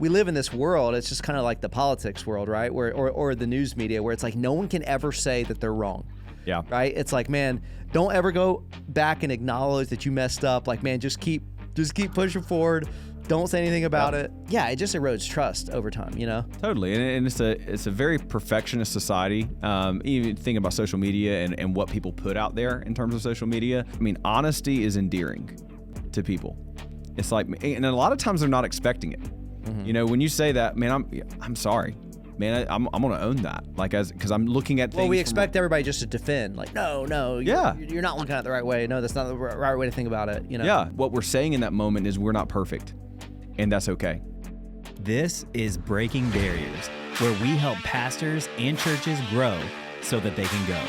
we live in this world. It's just kind of like the politics world, right? Or the news media, where it's like no one can ever say that they're wrong. Yeah. Right. It's like, man, don't ever go back and acknowledge that you messed up. Like, man, just keep pushing forward. Don't say anything about it. Yeah, it just erodes trust over time, you know? Totally. And it's a very perfectionist society. Even thinking about social media and what people put out there in terms of social media. I mean, honesty is endearing to people. It's like, and a lot of times they're not expecting it. Mm-hmm. You know, when you say that, man, I'm sorry. Man, I'm going to own that. Like, because I'm looking at things. Well, we expect everybody just to defend. Like, no. You're not looking at it the right way. No, that's not the right way to think about it. You know? Yeah. What we're saying in that moment is we're not perfect. And that's okay. This is Breaking Barriers, where we help pastors and churches grow so that they can go.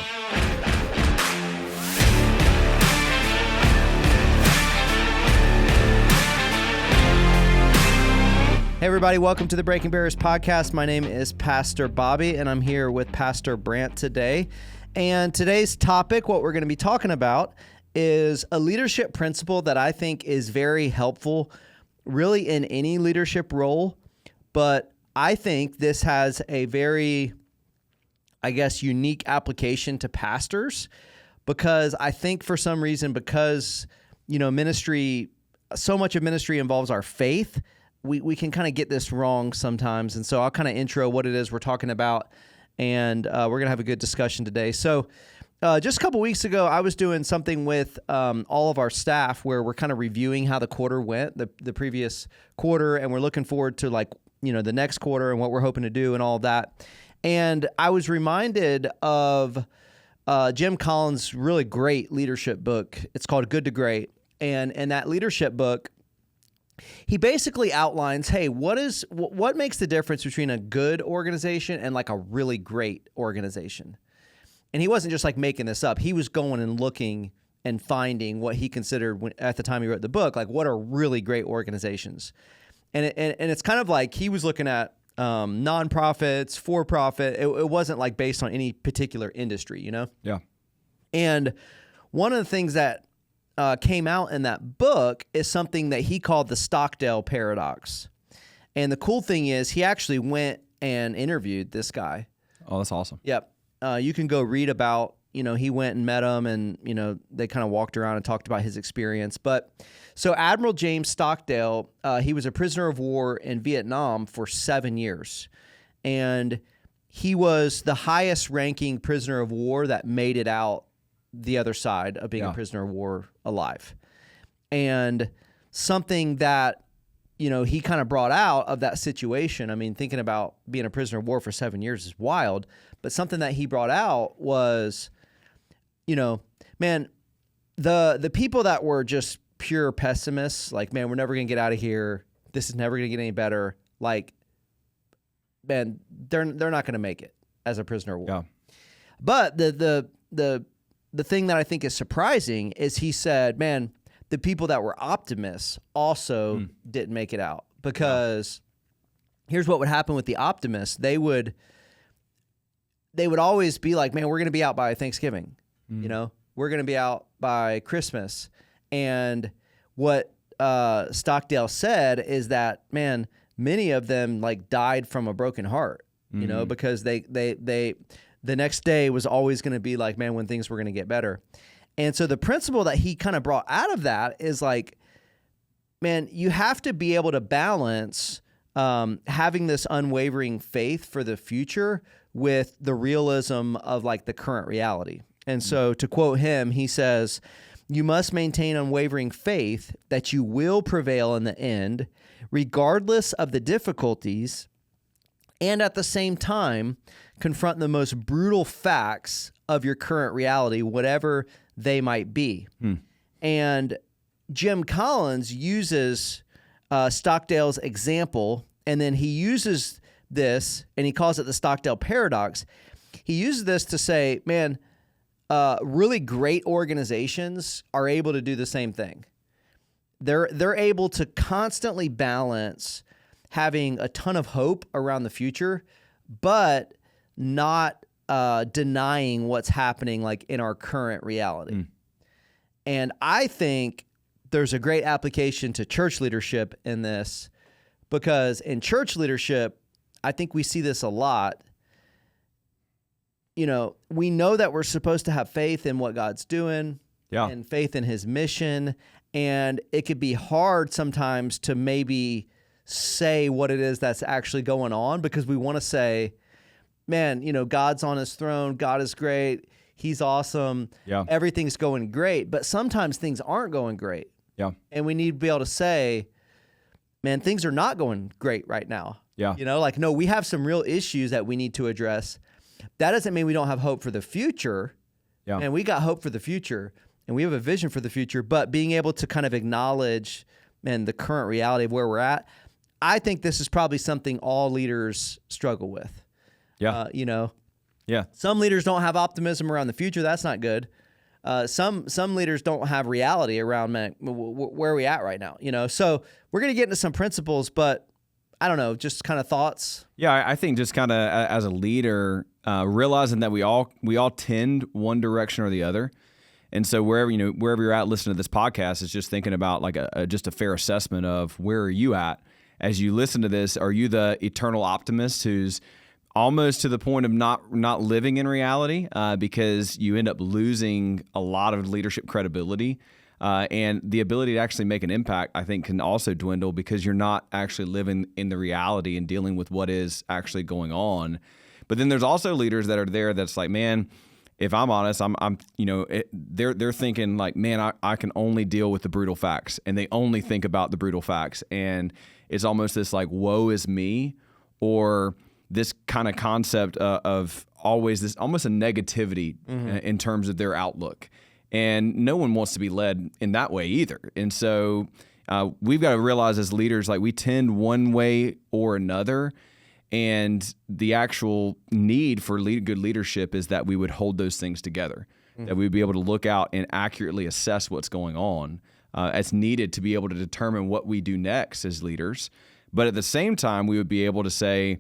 Hey everybody, welcome to the Breaking Barriers podcast. My name is Pastor Bobby, and I'm here with Pastor Brant today. And today's topic, what we're going to be talking about, is a leadership principle that I think is very helpful really in any leadership role, but I think this has a very, unique application to pastors, because I think for some reason, because, ministry, so much of ministry involves our faith, we can kind of get this wrong sometimes. And so I'll kind of intro what it is we're talking about, and we're going to have a good discussion today. So just a couple weeks ago, I was doing something with all of our staff where we're kind of reviewing how the quarter went, the previous quarter, and we're looking forward to the next quarter and what we're hoping to do and all of that. And I was reminded of Jim Collins' really great leadership book. It's called Good to Great. And in that leadership book, he basically outlines, hey, what makes the difference between a good organization and like a really great organization? And he wasn't just like making this up. He was going and looking and finding what he considered at the time he wrote the book, like what are really great organizations. And it's kind of like he was looking at nonprofits, for-profit. It wasn't like based on any particular industry, you know? Yeah. And one of the things that came out in that book is something that he called the Stockdale Paradox. And the cool thing is he actually went and interviewed this guy. Oh, that's awesome. Yep. You can go read about, he went and met him and, they kind of walked around and talked about his experience. But so Admiral James Stockdale, he was a prisoner of war in Vietnam for 7 years. And he was the highest ranking prisoner of war that made it out the other side of being a prisoner of war alive. And something that, he kind of brought out of that situation, I mean, thinking about being a prisoner of war for 7 years is wild, but something that he brought out was, man, the people that were just pure pessimists, like, man, we're never going to get out of here. This is never going to get any better. Like, man, they're not going to make it as a prisoner of war. Yeah. But the thing that I think is surprising is he said, man, the people that were optimists also didn't make it out, because here's what would happen with the optimists. They would always be like, man, we're going to be out by Thanksgiving. We're going to be out by Christmas. And what Stockdale said is that, man, many of them like died from a broken heart, because they the next day was always going to be like, man, when things were going to get better. And so the principle that he kind of brought out of that is like, man, you have to be able to balance having this unwavering faith for the future with the realism of like the current reality. And so to quote him, he says, you must maintain unwavering faith that you will prevail in the end, regardless of the difficulties, and at the same time, confront the most brutal facts of your current reality, whatever they might be. And Jim Collins uses Stockdale's example, and then he uses this, and he calls it the Stockdale Paradox. He uses this to say, man, really great organizations are able to do the same thing. They're able to constantly balance having a ton of hope around the future, but not denying what's happening like in our current reality. And I think there's a great application to church leadership in this, because in church leadership, I think we see this a lot. You know, we know that we're supposed to have faith in what God's doing and faith in his mission. And it could be hard sometimes to maybe say what it is that's actually going on, because we want to say, man, you know, God's on his throne. God is great. He's awesome. Yeah. Everything's going great. But sometimes things aren't going great. Yeah. And we need to be able to say, man, things are not going great right now. Yeah. You know, like, no, we have some real issues that we need to address. That doesn't mean we don't have hope for the future. Yeah. And we got hope for the future, and we have a vision for the future, but being able to kind of acknowledge, man, the current reality of where we're at, I think this is probably something all leaders struggle with. Yeah. You know, some leaders don't have optimism around the future. That's not good. Some leaders don't have reality around, man, where are we at right now? You know, so we're going to get into some principles, but I don't know, just kind of thoughts. Yeah, I think just kind of as a leader, realizing that we all tend one direction or the other. And so wherever you're at listening to this podcast, is just thinking about like just a fair assessment of where are you at as you listen to this. Are you the eternal optimist who's almost to the point of not living in reality because you end up losing a lot of leadership credibility? And the ability to actually make an impact, I think, can also dwindle because you're not actually living in the reality and dealing with what is actually going on. But then there's also leaders that are there that's like, man, if I'm honest, they're thinking like, man, I can only deal with the brutal facts, and they only think about the brutal facts. And it's almost this like, woe is me, or this kind of concept of always this almost a negativity in terms of their outlook. And no one wants to be led in that way either. And so we've got to realize as leaders, like we tend one way or another. And the actual need for good leadership is that we would hold those things together, that we'd be able to look out and accurately assess what's going on as needed to be able to determine what we do next as leaders. But at the same time, we would be able to say,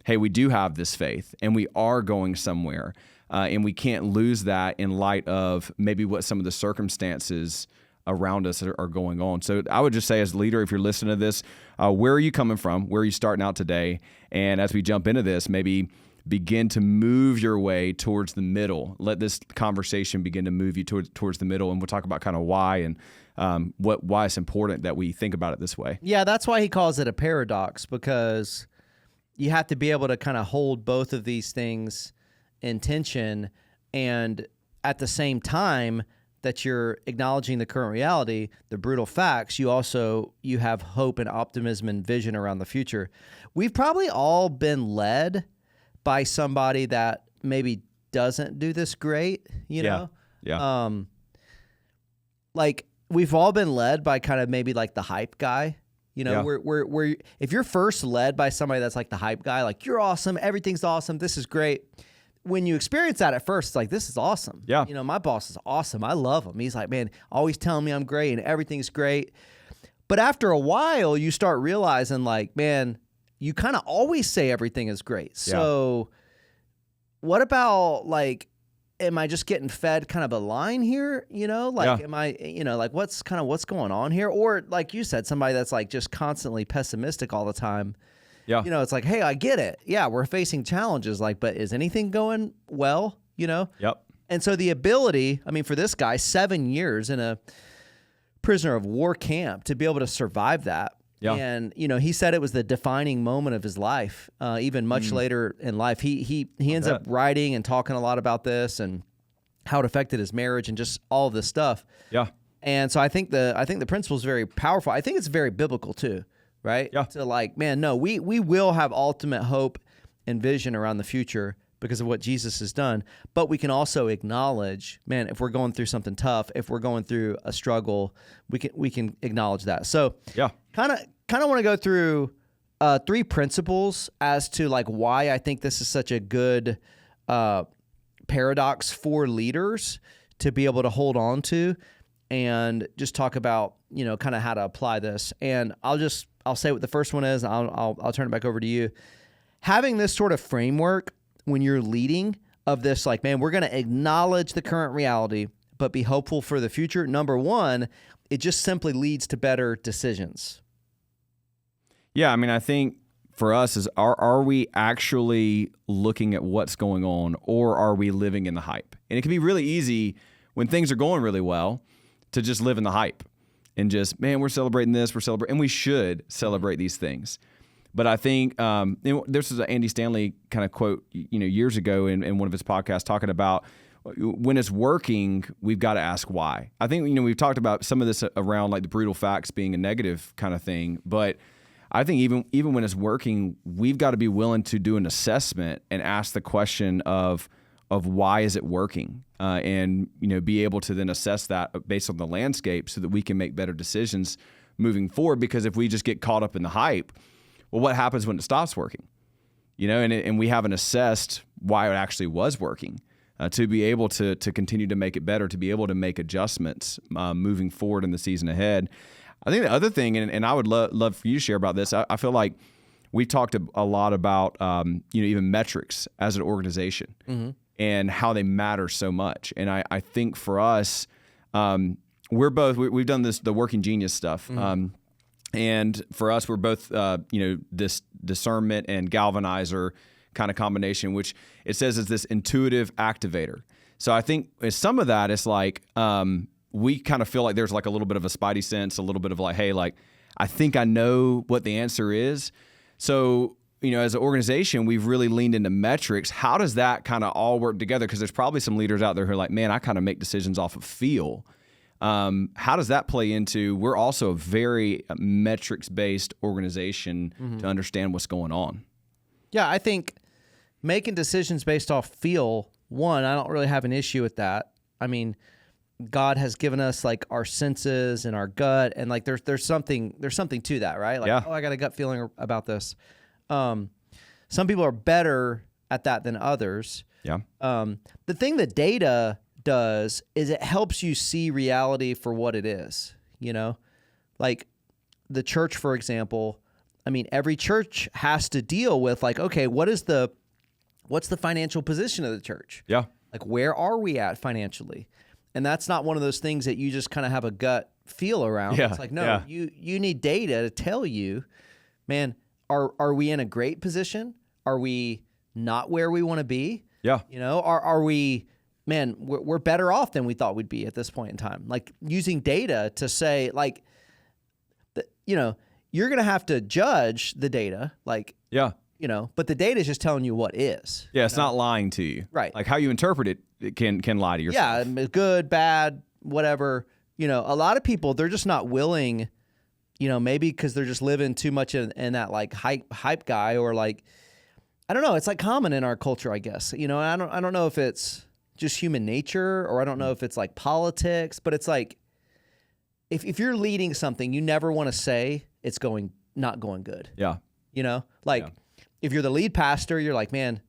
hey, we do have this faith and we are going somewhere. And we can't lose that in light of maybe what some of the circumstances around us are going on. So I would just say as a leader, if you're listening to this, where are you coming from? Where are you starting out today? And as we jump into this, maybe begin to move your way towards the middle. Let this conversation begin to move you towards the middle. And we'll talk about kind of why and why it's important that we think about it this way. Yeah, that's why he calls it a paradox, because you have to be able to kind of hold both of these things in tension, and at the same time that you're acknowledging the current reality, the brutal facts, you have hope and optimism and vision around the future. We've probably all been led by somebody that maybe doesn't do this great, you know? Yeah. Like we've all been led by kind of maybe like the hype guy. You know, we're if you're first led by somebody that's like the hype guy, like you're awesome, everything's awesome, this is great. When you experience that at first, it's like, this is awesome. Yeah. You know, my boss is awesome. I love him. He's like, man, always telling me I'm great and everything's great. But after a while, you start realizing like, man, you kind of always say everything is great. So what about like, am I just getting fed kind of a line here? You know, like, am I, you know, like what's going on here? Or like you said, somebody that's like just constantly pessimistic all the time. Yeah. You know, it's like, hey, I get it. Yeah, we're facing challenges, like, but is anything going well? You know? Yep. And so the ability, I mean, for this guy, 7 years in a prisoner of war camp to be able to survive that. Yeah. And, you know, he said it was the defining moment of his life, even much later in life. He ends up writing and talking a lot about this and how it affected his marriage and just all of this stuff. Yeah. And so I think the principle is very powerful. I think it's very biblical too. Right? Yeah. To like, man, no, we will have ultimate hope and vision around the future because of what Jesus has done. But we can also acknowledge, man, if we're going through something tough, if we're going through a struggle, we can acknowledge that. So kind of want to go through 3 principles as to like why I think this is such a good paradox for leaders to be able to hold on to, and just talk about, you know, kind of how to apply this. And I'll say what the first one is. I'll turn it back over to you. Having this sort of framework when you're leading of this, like, man, we're going to acknowledge the current reality, but be hopeful for the future. Number one, it just simply leads to better decisions. Yeah, I mean, I think for us is are we actually looking at what's going on, or are we living in the hype? And it can be really easy when things are going really well to just live in the hype and just, man, we're celebrating this, and we should celebrate these things. But I think this is an Andy Stanley kind of quote, years ago in one of his podcasts talking about when it's working, we've got to ask why. I think, we've talked about some of this around like the brutal facts being a negative kind of thing, but I think even when it's working, we've got to be willing to do an assessment and ask the question of why is it working, and be able to then assess that based on the landscape so that we can make better decisions moving forward. Because if we just get caught up in the hype, well, what happens when it stops working? And we haven't assessed why it actually was working, to be able to continue to make it better, to be able to make adjustments moving forward in the season ahead. I think the other thing, and I would love for you to share about this, I feel like we talked a lot about even metrics as an organization, mm-hmm. and how they matter so much. And I think for us, we've done the Working Genius stuff. Mm-hmm. And for us, we're both, this discernment and galvanizer kind of combination, which it says is this intuitive activator. So I think some of that is like, we kind of feel like there's like a little bit of a spidey sense, a little bit of like, hey, like, I think I know what the answer is. So, as an organization, we've really leaned into metrics. How does that kind of all work together? Because there's probably some leaders out there who are like, man, I kind of make decisions off of feel. How does that play into, we're also a very metrics-based organization, mm-hmm. to understand what's going on? Yeah, I think making decisions based off feel, one, I don't really have an issue with that. I mean, God has given us like our senses and our gut, and like there's something to that, right? Like, yeah. Oh, I got a gut feeling about this. Some people are better at that than others. Yeah. The thing that data does is it helps you see reality for what it is, like the church, for example. I mean, every church has to deal with like, okay, what's the financial position of the church? Yeah. Like, where are we at financially? And that's not one of those things that you just kind of have a gut feel around. Yeah. It's like, no, you need data to tell you, man, are we in a great position? Are we not where we want to be? Yeah. Are we, man, we're better off than we thought we'd be at this point in time. Like, using data to say, like, you're going to have to judge the data, like, yeah, but the data is just telling you what is. Yeah, it's not lying to you. Right. Like, how you interpret it can lie to yourself. Yeah, good, bad, whatever. A lot of people, they're just not willing, maybe because they're just living too much in that like hype guy, or like, I don't know. It's like common in our culture, I guess. I don't know if it's just human nature, or I don't know if it's like politics, but it's like, if you're leading something, you never want to say it's not going good. Yeah. If you're the lead pastor, you're like, man,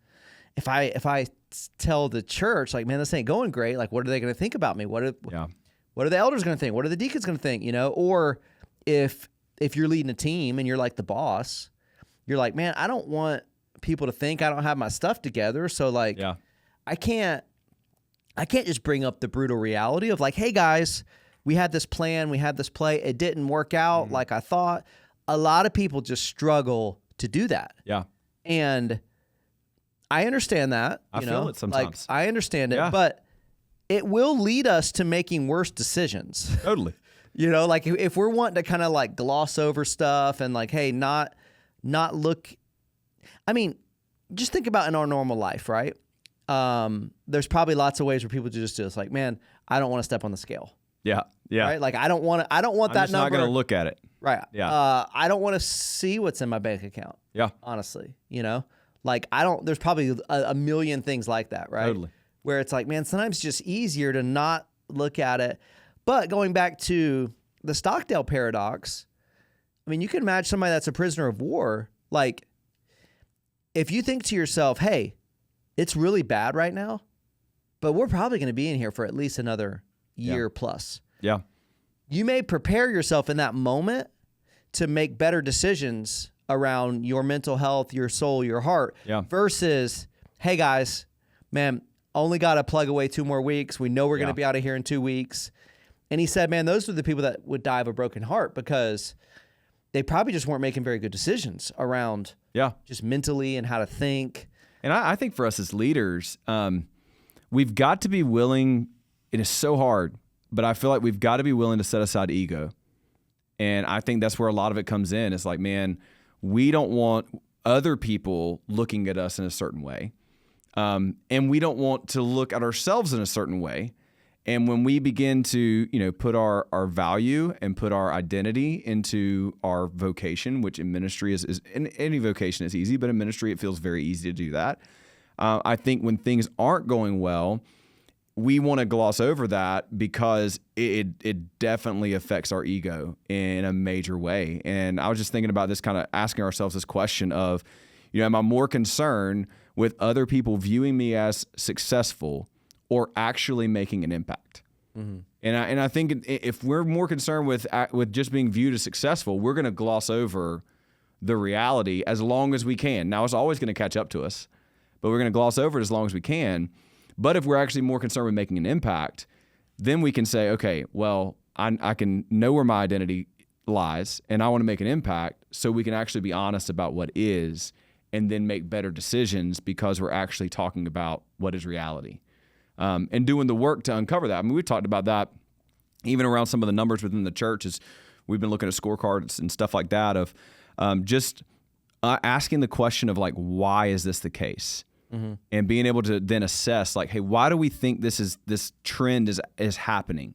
if I tell the church, like, man, this ain't going great, like, what are they going to think about me? What are the elders going to think? What are the deacons going to think? Or if you're leading a team and you're like the boss, you're like, man, I don't want people to think I don't have my stuff together. So like, yeah. I can't just bring up the brutal reality of like, hey guys, we had this plan, we had this play, it didn't work out mm-hmm. like I thought. A lot of people just struggle to do that. Yeah. And I understand that. I feel it sometimes. Like, I understand it, but it will lead us to making worse decisions. Totally. Like if we're wanting to kind of like gloss over stuff and like, hey, not look. I mean, just think about in our normal life, right? There's probably lots of ways where people just do this, like, man, I don't want to step on the scale. Yeah. Yeah. Right? Like, I don't want that number. I'm just not going to look at it. Right. Yeah. I don't want to see what's in my bank account. Yeah. Honestly, like there's probably a million things like that, right? Totally. Where it's like, man, sometimes it's just easier to not look at it. But going back to the Stockdale Paradox, I mean, you can imagine somebody that's a prisoner of war. Like, if you think to yourself, hey, it's really bad right now, but we're probably going to be in here for at least another year plus. Yeah. You may prepare yourself in that moment to make better decisions around your mental health, your soul, your heart, versus, hey guys, man, only got to plug away 2 more weeks. We know we're going to be out of here in 2 weeks. And he said, man, those are the people that would die of a broken heart, because they probably just weren't making very good decisions around just mentally and how to think. And I think for us as leaders, we've got to be willing. It is so hard, but I feel like we've got to be willing to set aside ego. And I think that's where a lot of it comes in. It's like, man, we don't want other people looking at us in a certain way. And we don't want to look at ourselves in a certain way. And when we begin to, put our value and put our identity into our vocation, which in ministry is in any vocation is easy, but in ministry it feels very easy to do that. I think when things aren't going well, we want to gloss over that because it definitely affects our ego in a major way. And I was just thinking about this, kind of asking ourselves this question of, am I more concerned with other people viewing me as successful or actually making an impact? Mm-hmm. And I think if we're more concerned with just being viewed as successful, we're going to gloss over the reality as long as we can. Now, it's always going to catch up to us, but we're going to gloss over it as long as we can. But if we're actually more concerned with making an impact, then we can say, okay, well, I can know where my identity lies, and I want to make an impact, so we can actually be honest about what is, and then make better decisions because we're actually talking about what is reality. And doing the work to uncover that. I mean, we talked about that even around some of the numbers within the church as we've been looking at scorecards and stuff like that of just asking the question of like, why is this the case? Mm-hmm. And being able to then assess like, hey, why do we think this trend is happening?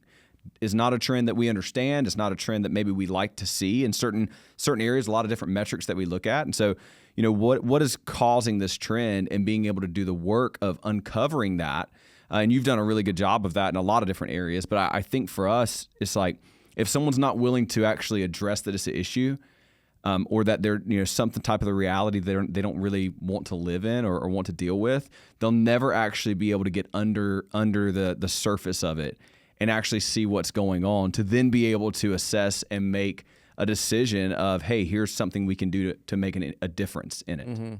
Is not a trend that we understand. It's not a trend that maybe we like to see in certain areas, a lot of different metrics that we look at. And so, what is causing this trend and being able to do the work of uncovering that. And you've done a really good job of that in a lot of different areas. But I think for us, it's like if someone's not willing to actually address that it's an issue, or that they're something type of the reality they don't really want to live in or want to deal with, they'll never actually be able to get under the surface of it and actually see what's going on to then be able to assess and make a decision of, hey, here's something we can do to make a difference in it. Mm-hmm.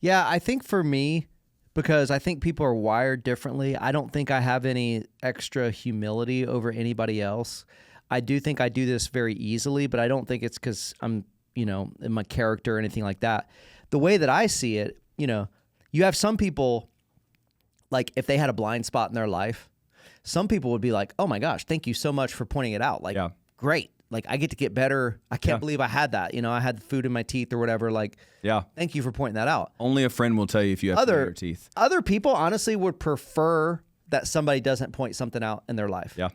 Yeah, I think for me, because I think people are wired differently, I don't think I have any extra humility over anybody else. I do think I do this very easily, but I don't think it's because I'm in my character or anything like that. The way that I see it, you have some people, like if they had a blind spot in their life, some people would be like, oh my gosh, thank you so much for pointing it out. Like, great. Like I get to get better. I can't believe I had that. I had food in my teeth or whatever. Like, thank you for pointing that out. Only a friend will tell you if you have food in your teeth. Other people honestly would prefer that somebody doesn't point something out in their life. Yeah.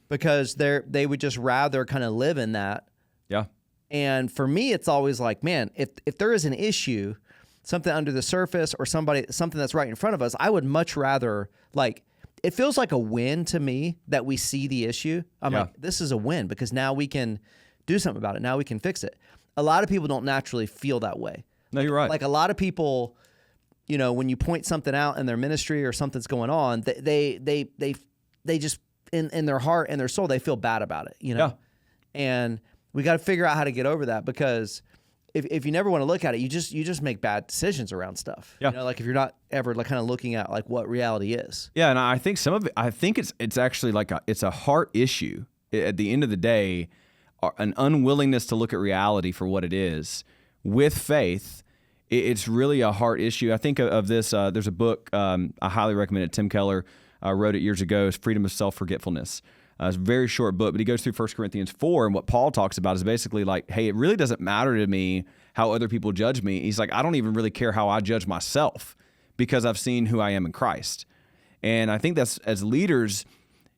Because they would just rather kind of live in that. Yeah. And for me, it's always like, man, if there is an issue, something under the surface or something that's right in front of us, I would much rather, like, it feels like a win to me that we see the issue. I'm like, this is a win because now we can do something about it. Now we can fix it. A lot of people don't naturally feel that way. No, you're right. Like a lot of people, when you point something out in their ministry or something's going on, they just in their heart and their soul, they feel bad about it, Yeah. And we got to figure out how to get over that because if you never want to look at it, you just make bad decisions around stuff. Yeah. Like if you're not ever like kind of looking at like what reality is. Yeah, and I think some of it, it's actually like it's a heart issue. At the end of the day, an unwillingness to look at reality for what it is with faith. It's really a heart issue. I think of this. There's a book I highly recommend it. Tim Keller wrote it years ago. It's Freedom of Self-Forgetfulness. It's a very short book, but he goes through 1 Corinthians 4, and what Paul talks about is basically like, hey, it really doesn't matter to me how other people judge me. He's like, I don't even really care how I judge myself because I've seen who I am in Christ. And I think that's, as leaders,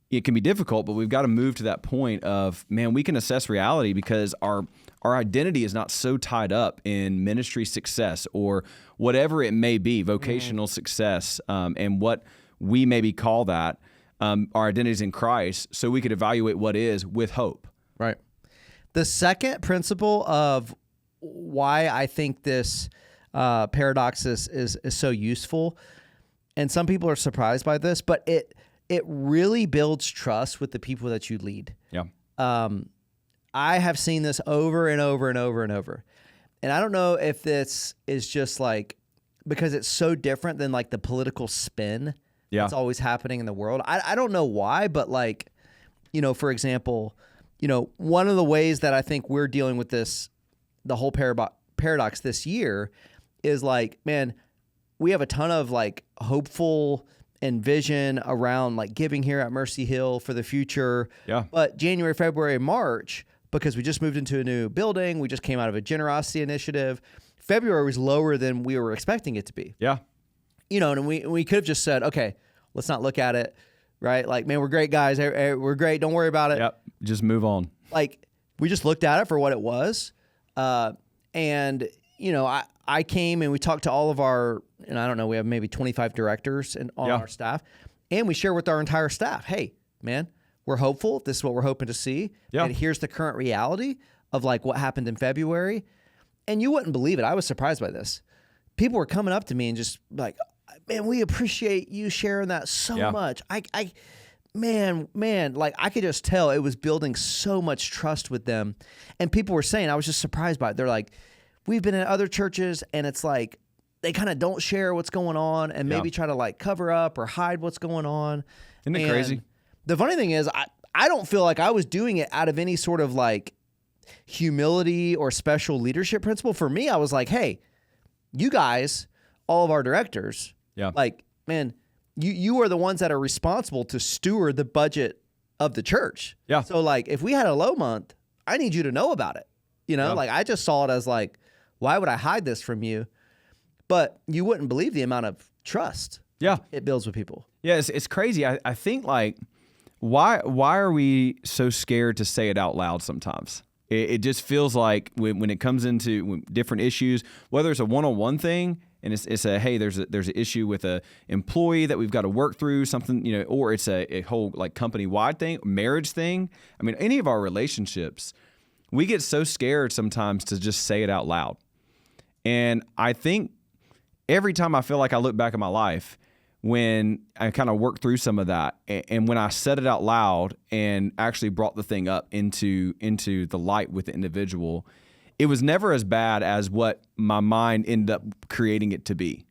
it can be difficult, but we've got to move to that point of, man, we can assess reality because our identity is not so tied up in ministry success or whatever it may be, vocational success, and what we maybe call that. Our identity is in Christ, so we could evaluate what is with hope. Right. The second principle of why I think this paradox is so useful, and some people are surprised by this, but it really builds trust with the people that you lead. Yeah. I have seen this over and over and over and over, and I don't know if this is just like because it's so different than like the political spin. Yeah. That's always happening in the world. I don't know why, but like, for example, one of the ways that I think we're dealing with this the whole paradox this year is like, man, we have a ton of like hopeful and vision around like giving here at Mercy Hill for the future. Yeah. But January, February, March, because we just moved into a new building, we just came out of a generosity initiative. February was lower than we were expecting it to be. Yeah. And we could have just said, okay, let's not look at it, right? Like, man, we're great guys. We're great. Don't worry about it. Yep. Just move on. Like, we just looked at it for what it was. And, I came and we talked to all of our, and I don't know, we have maybe 25 directors on our staff. And we share with our entire staff, hey, man, we're hopeful. This is what we're hoping to see. Yeah. And here's the current reality of like what happened in February. And you wouldn't believe it. I was surprised by this. People were coming up to me and just like, man, we appreciate you sharing that so much. Man, like I could just tell it was building so much trust with them. And people were saying, I was just surprised by it. They're like, we've been in other churches and it's like, they kind of don't share what's going on and maybe try to like cover up or hide what's going on. Isn't it crazy? The funny thing is, I don't feel like I was doing it out of any sort of like humility or special leadership principle. For me, I was like, hey, you guys, all of our directors, like, man, you are the ones that are responsible to steward the budget of the church. Yeah. So like, if we had a low month, I need you to know about it. Like I just saw it as like, why would I hide this from you? But you wouldn't believe the amount of trust it builds with people. Yeah, it's crazy. I think like, why are we so scared to say it out loud sometimes? It just feels like when it comes into different issues, whether it's a one-on-one thing and it's a, hey, there's an issue with a employee that we've got to work through something, or it's a whole like company-wide thing, marriage thing. I mean, any of our relationships, we get so scared sometimes to just say it out loud. And I think every time I feel like I look back at my life, when I kind of worked through some of that, and when I said it out loud and actually brought the thing up into the light with the individual, it was never as bad as what my mind ended up creating it to be.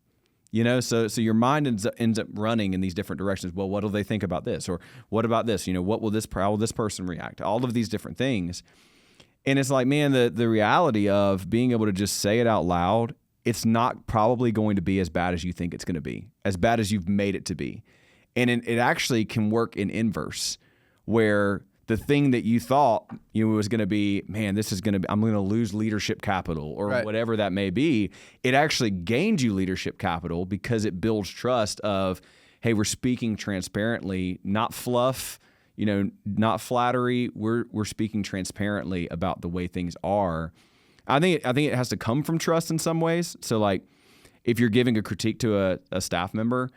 So your mind ends up running in these different directions. Well, what do they think about this? Or what about this? How will this person react? All of these different things. And it's like, man, the reality of being able to just say it out loud, it's not probably going to be as bad as you think it's going to be, as bad as you've made it to be. And it actually can work in inverse, where the thing that you thought was going to be, man, I'm going to lose leadership capital or whatever that may be. It actually gained you leadership capital because it builds trust of, hey, we're speaking transparently, not fluff, not flattery. We're speaking transparently about the way things are. I think it has to come from trust in some ways. So like if you're giving a critique to a staff member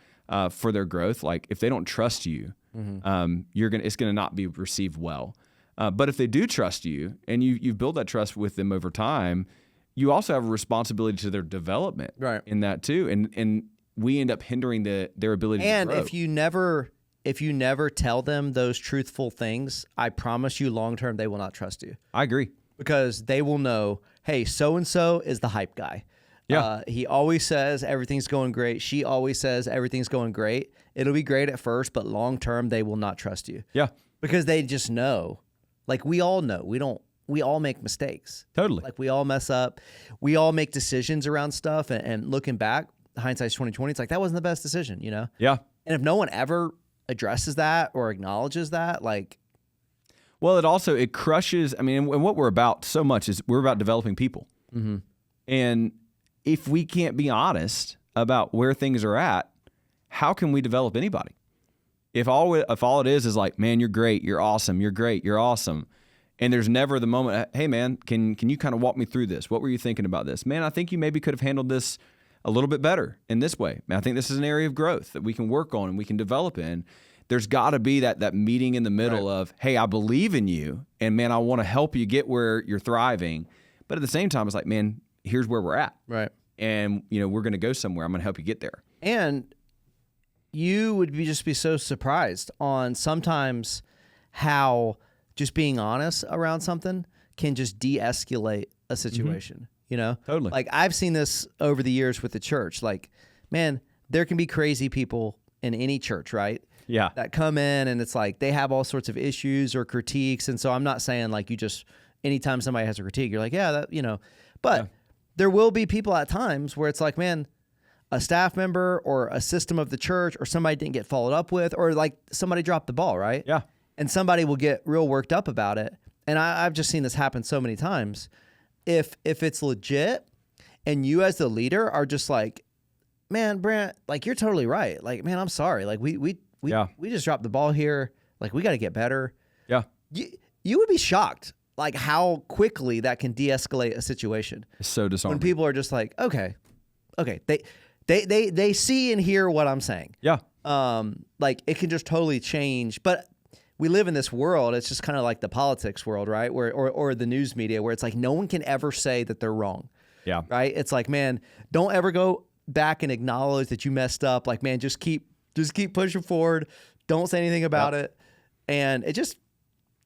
for their growth, like if they don't trust you, it's gonna not be received well. But if they do trust you and you've built that trust with them over time, you also have a responsibility to their development in that too. And we end up hindering their ability to grow. And if you never tell them those truthful things, I promise you long term they will not trust you. I agree. Because they will know, hey, so-and-so is the hype guy. Yeah. He always says everything's going great. She always says everything's going great. It'll be great at first, but long-term, they will not trust you. Yeah. Because they just know. Like, we all know. We all make mistakes. Totally. Like, we all mess up. We all make decisions around stuff. And looking back, hindsight's 20/20, it's like, that wasn't the best decision, Yeah. And if no one ever addresses that or acknowledges that, like... Well, it crushes. I mean, and what we're about so much is we're about developing people. Mm-hmm. And if we can't be honest about where things are at, how can we develop anybody? If all it is like, man, you're great, you're awesome, you're great, you're awesome, and there's never the moment, hey, man, can you kind of walk me through this? What were you thinking about this? Man, I think you maybe could have handled this a little bit better in this way. Man, I think this is an area of growth that we can work on and we can develop in. There's got to be that meeting in the middle of, hey, I believe in you, and man, I want to help you get where you're thriving. But at the same time, it's like, man, here's where we're at. Right. And, we're going to go somewhere. I'm going to help you get there. And you would just be so surprised on sometimes how just being honest around something can just de-escalate a situation, Totally. Like, I've seen this over the years with the church. Like, man, there can be crazy people in any church, right? Yeah. That come in and it's like they have all sorts of issues or critiques. And so I'm not saying like you just, anytime somebody has a critique, you're like, yeah, that, But there will be people at times where it's like, man, a staff member or a system of the church or somebody didn't get followed up with, or like somebody dropped the ball, right? Yeah. And somebody will get real worked up about it. And I've just seen this happen so many times. If it's legit and you as the leader are just like, man, Brant, like you're totally right. Like, man, I'm sorry. Like we just dropped the ball here. Like we got to get better. Yeah. You would be shocked like how quickly that can de-escalate a situation. It's so disarming. When people are just like, okay. They see and hear what I'm saying. Yeah. Like it can just totally change. But we live in this world. It's just kind of like the politics world, right? Or the news media, where it's like no one can ever say that they're wrong. Yeah. Right. It's like, man, don't ever go back and acknowledge that you messed up. Like, man, just keep pushing forward. Don't say anything about it. And it just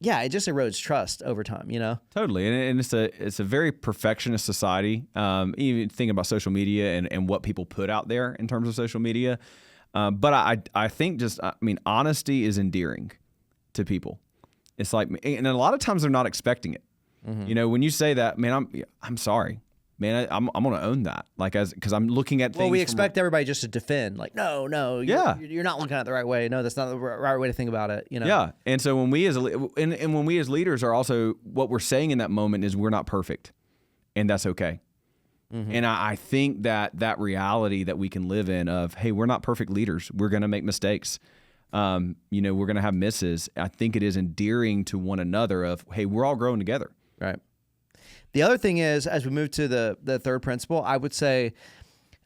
erodes trust over time, you know? Totally. And it's a very perfectionist society. Even thinking about social media and what people put out there in terms of social media. But I think honesty is endearing to people. It's like, and a lot of times they're not expecting it. Mm-hmm. You know, when you say that, man, I'm sorry, man, I'm going to own that. Like, because I'm looking at things. Well, we expect everybody just to defend. Like, no, you're not looking at it the right way. No, that's not the right way to think about it. You know. Yeah, and so when we as when we as leaders are also, what we're saying in that moment is we're not perfect, and that's okay. Mm-hmm. And I think that reality that we can live in of, hey, we're not perfect leaders. We're going to make mistakes. We're going to have misses. I think it is endearing to one another of, hey, we're all growing together. Right. The other thing is, as we move to the third principle, I would say,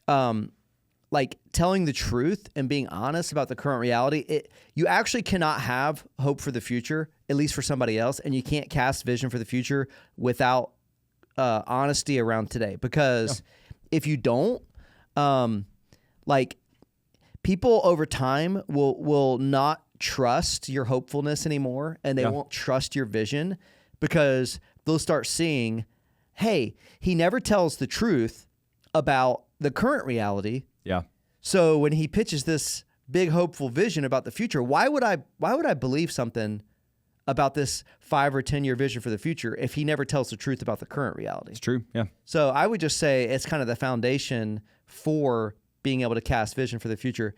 like telling the truth and being honest about the current reality. You actually cannot have hope for the future, at least for somebody else, and you can't cast vision for the future without honesty around today. Because if you don't, like people over time will not trust your hopefulness anymore, and they won't trust your vision, because they'll start seeing, hey, he never tells the truth about the current reality. Yeah. So when he pitches this big hopeful vision about the future, why would I believe something about this 5 or 10 year vision for the future if he never tells the truth about the current reality? It's true. Yeah. So I would just say it's kind of the foundation for being able to cast vision for the future.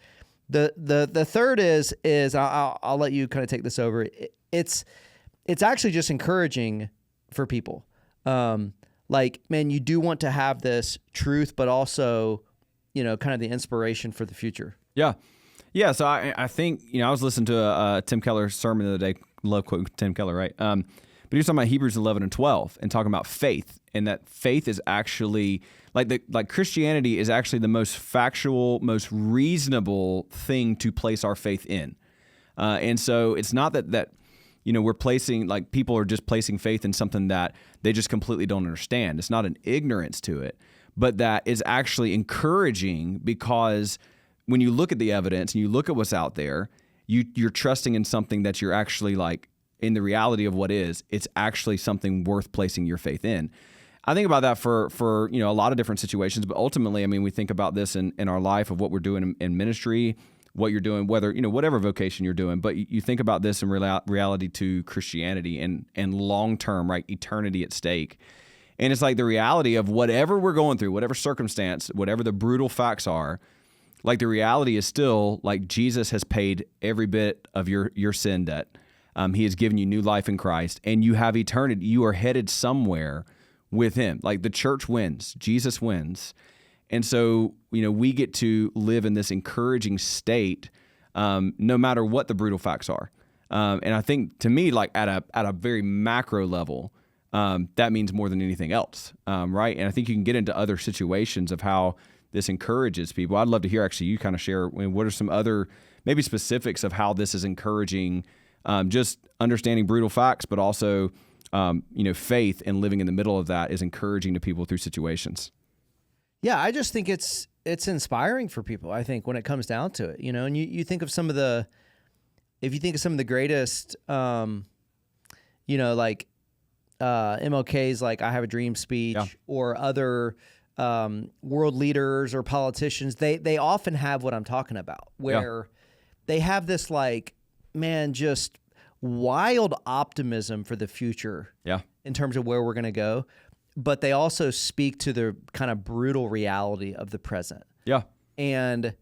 The third is I'll let you kind of take this over. It's actually just encouraging for people. Like, man, you do want to have this truth, but also, kind of the inspiration for the future. Yeah. Yeah. So I think, I was listening to a Tim Keller sermon the other day. Love quoting Tim Keller, right? But he was talking about Hebrews 11 and 12 and talking about faith, and that faith is actually like Christianity is actually the most factual, most reasonable thing to place our faith in. And so it's not that we're placing, like, people are just placing faith in something that they just completely don't understand. It's not an ignorance to it, but that is actually encouraging, because when you look at the evidence and you look at what's out there, you're trusting in something that you're actually, like, in the reality of what is, it's actually something worth placing your faith in. I think about that for a lot of different situations, but ultimately, we think about this in our life of what we're doing in ministry, what you're doing, whether, whatever vocation you're doing, but you think about this in reality to Christianity and long-term, right, eternity at stake. And it's like the reality of whatever we're going through, whatever circumstance, whatever the brutal facts are, like the reality is still, like, Jesus has paid every bit of your sin debt. He has given you new life in Christ, and you have eternity. You are headed somewhere with him. Like, the church wins, Jesus wins. And so, we get to live in this encouraging state, no matter what the brutal facts are. And I think, to me, like at a very macro level, that means more than anything else, right? And I think you can get into other situations of how this encourages people. I'd love to hear, actually, you kind of share what are some other maybe specifics of how this is encouraging, just understanding brutal facts, but also, faith and living in the middle of that is encouraging to people through situations. Yeah, I just think it's inspiring for people, I think, when it comes down to it, and you think of some of the, if you think of some of the greatest, like MLK's, like, I Have a Dream speech, or other world leaders or politicians, they often have what I'm talking about, where they have this, like, man, just wild optimism for the future in terms of where we're going to go. but they also speak to the kind of brutal reality of the present. Yeah. And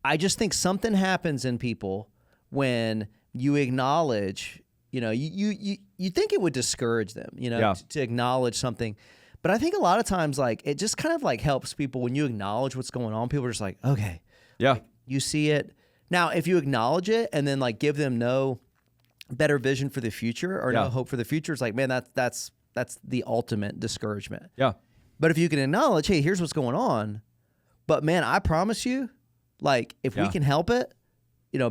I just think something happens in people when you acknowledge, you think it would discourage them, to acknowledge something. But I think a lot of times, like, it just kind of like helps people when you acknowledge what's going on. People are just like, okay, yeah, like, you see it. Now, if you acknowledge it and then like give them no better vision for the future or no hope for the future, it's like, man, that's the ultimate discouragement. Yeah. But if you can acknowledge, hey, here's what's going on, but man, I promise you, like, if we can help it,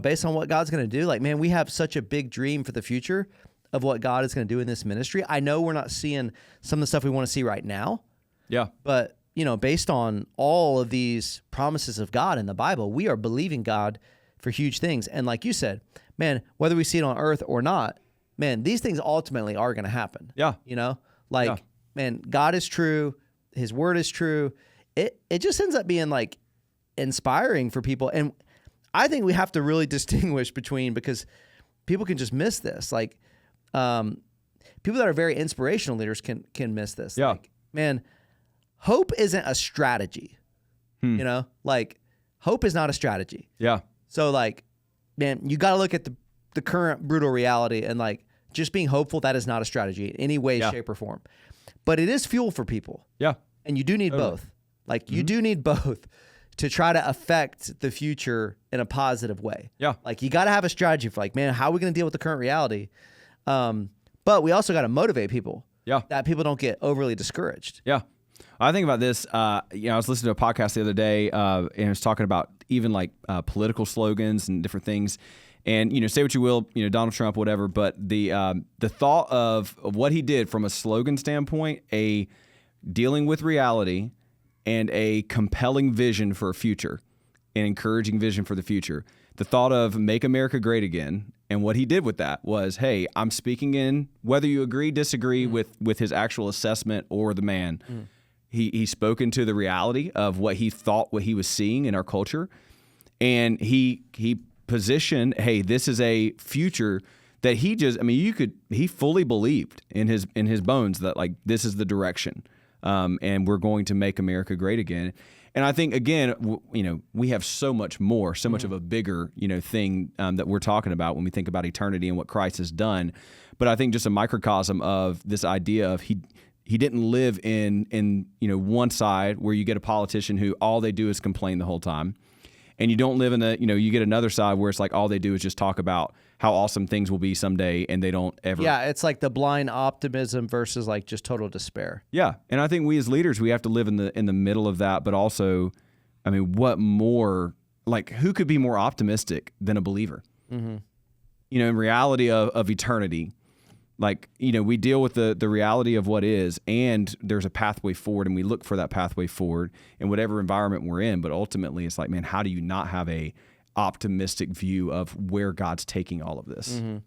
based on what God's going to do, like, man, we have such a big dream for the future of what God is going to do in this ministry. I know we're not seeing some of the stuff we want to see right now. Yeah. But, based on all of these promises of God in the Bible, we are believing God for huge things. And like you said, man, whether we see it on earth or not, man, these things ultimately are going to happen. Yeah. Man, God is true. His word is true. It just ends up being like inspiring for people. And I think we have to really distinguish between, because people can just miss this. Like, people that are very inspirational leaders can miss this. Yeah. Like, man, hope isn't a strategy. Like, hope is not a strategy. Yeah. So, like, man, you got to look at the current brutal reality, and like, just being hopeful, that is not a strategy in any way, shape, or form. But it is fuel for people. Yeah. And you do need both. Like, you do need both to try to affect the future in a positive way. Yeah. Like, you got to have a strategy for, like, man, how are we going to deal with the current reality? But we also got to motivate people. Yeah. That people don't get overly discouraged. Yeah. I think about this, I was listening to a podcast the other day, and it was talking about even like political slogans and different things. And, say what you will, Donald Trump, whatever, but the thought of what he did from a slogan standpoint, a dealing with reality and a compelling vision for a future, an encouraging vision for the future. The thought of make America great again. And what he did with that was, hey, I'm speaking in, whether you agree, disagree with his actual assessment or the man. He spoke into the reality of what he thought, what he was seeing in our culture. And he positioned, hey, this is a future that he fully believed in his bones that, like, this is the direction. And we're going to make America great again. And I think, again, we have so much more, so much of a bigger, thing that we're talking about when we think about eternity and what Christ has done. But I think just a microcosm of this idea of he didn't live in one side where you get a politician who all they do is complain the whole time. And you don't live in you get another side where it's like all they do is just talk about how awesome things will be someday, and they don't ever. Yeah, it's like the blind optimism versus like just total despair. Yeah, and I think we as leaders, we have to live in the middle of that, but also, what more? Like, who could be more optimistic than a believer? Mm-hmm. In reality of eternity, like, we deal with the reality of what is, and there's a pathway forward, and we look for that pathway forward in whatever environment we're in. But ultimately, it's like, man, how do you not have a optimistic view of where God's taking all of this? Mm-hmm.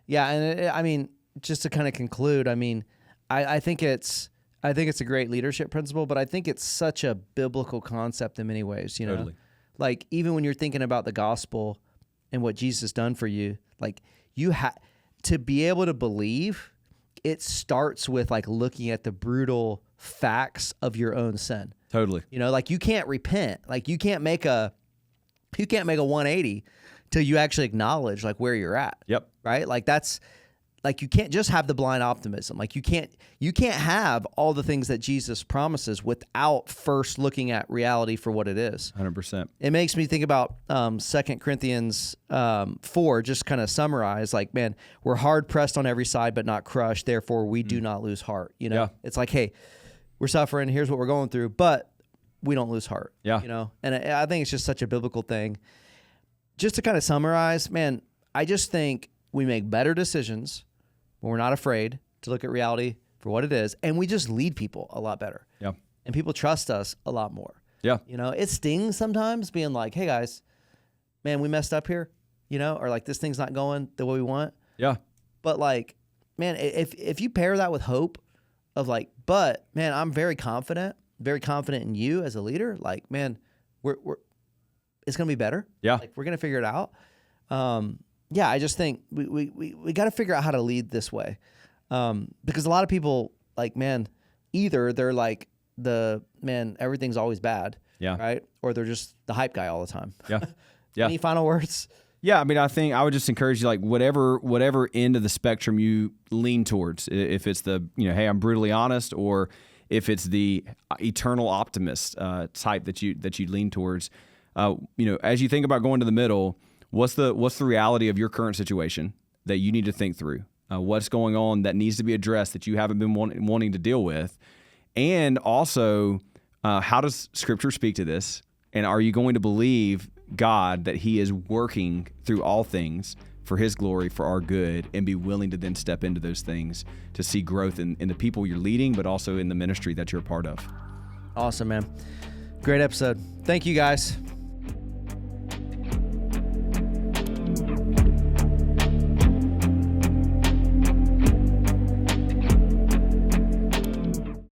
Yeah, and just to kind of conclude, I think it's a great leadership principle, but I think it's such a biblical concept in many ways. Totally. Like, even when you're thinking about the gospel and what Jesus has done for you, like, you have to be able to believe. It starts with like looking at the brutal facts of your own sin. Totally. Like, you can't repent. Like, you can't make a 180 till you actually acknowledge like where you're at. Yep. Right? Like, that's like, you can't just have the blind optimism. Like, you can't have all the things that Jesus promises without first looking at reality for what it is. 100%. It makes me think about 2 Corinthians 4, just kind of summarize, like, man, we're hard pressed on every side, but not crushed. Therefore, we do not lose heart. Yeah. It's like, hey, we're suffering. Here's what we're going through, but we don't lose heart. Yeah. And I think it's just such a biblical thing. Just to kind of summarize, man, I just think we make better decisions when we're not afraid to look at reality for what it is, and we just lead people a lot better. Yeah. And people trust us a lot more. Yeah. It stings sometimes being like, hey guys, man, we messed up here, or like this thing's not going the way we want. Yeah. But like, man, if you pair that with hope of like, but man, I'm very confident in you as a leader. Like, man, we're it's going to be better. Yeah. Like, we're going to figure it out. Yeah, I just think we got to figure out how to lead this way. Because a lot of people, like, man, either they're like everything's always bad. Yeah. Right. Or they're just the hype guy all the time. Yeah. Yeah. Any final words? Yeah, I mean, I think I would just encourage you, like whatever end of the spectrum you lean towards. If it's the, hey, I'm brutally honest, or if it's the eternal optimist type that you lean towards. As you think about going to the middle, what's the reality of your current situation that you need to think through? What's going on that needs to be addressed that you haven't been wanting to deal with, and also how does Scripture speak to this? And are you going to believe God that He is working through all things for His glory, for our good, and be willing to then step into those things to see growth in the people you're leading, but also in the ministry that you're a part of? Awesome, man. Great episode. Thank you, guys.